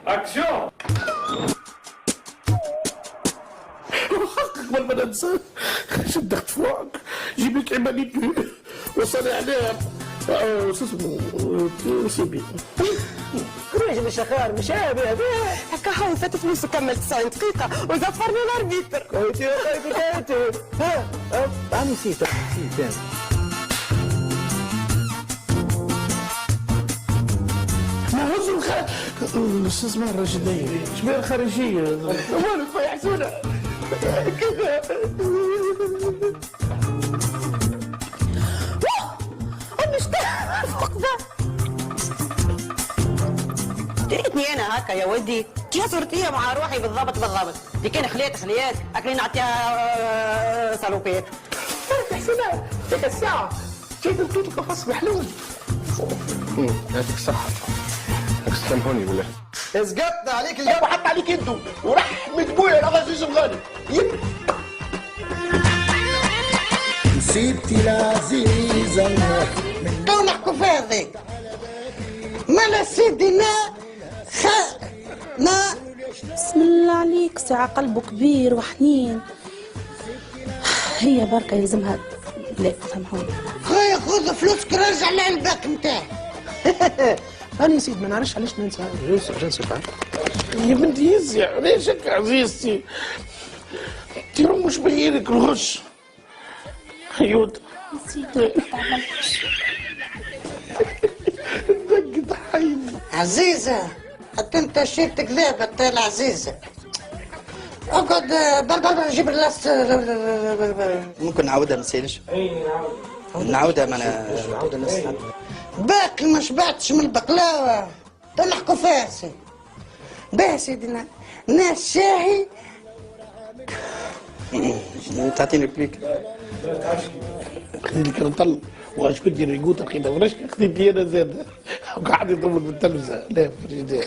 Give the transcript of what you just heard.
اكشن. قبل ما ننسى شدخت فوق جيبك عماليك وصلي عليها شو اسمه سيبي كروج الشخار مش هذا هكا هاو فاتت نص كمل 90 دقيقة وزفرني الاربيتر كويتي يا كويتي ها أنا نسيت ما هو شو اسمه الرشدية شبيه الخارجية وين خويا حسونة دريتني انا هكا يا ودي يا صورتي مع روحي بالضبط اللي كان خليات اكلي نعطيها صالوبيات حسونة ديك الساعة جيت لقيت لك قفص محلول يعطيك الصحة سامحوني بالله سقطنا عليك اليوم وحط عليك انتو ورحمة بويا العزيز الغالي نسيتي العزيزة تو نحكوا في هذاك مالا سيدنا ما بسم الله عليك ساعة قلبه كبير وحنين هي بركة يلزمها لا سامحوني خويا خذ فلوسك رجع للباك نتاعي أنا نسيت ما نعرفش علاش ننسى جنسي بعد يا بنتي يزيع ليش هكا عزيزتي انتي مش باينك الغش حيوت دقت حيني عزيزة حتى انت شيت كذابة انت العزيزة اقعد بربر جيب اللاس ممكن نعاودها ما تسالش نعاودها ما انا نعاودها نسمع باك ما شبعتش من البقلاوة تنحكوا فيها سي باه سيدنا ناس شاهي تعطيني ريبليك خليني كان نطلع واش كنت دير يقوت اخي ولاش خديت لي انا زاد وقاعد يضربك بالتلفزه لا في الرجال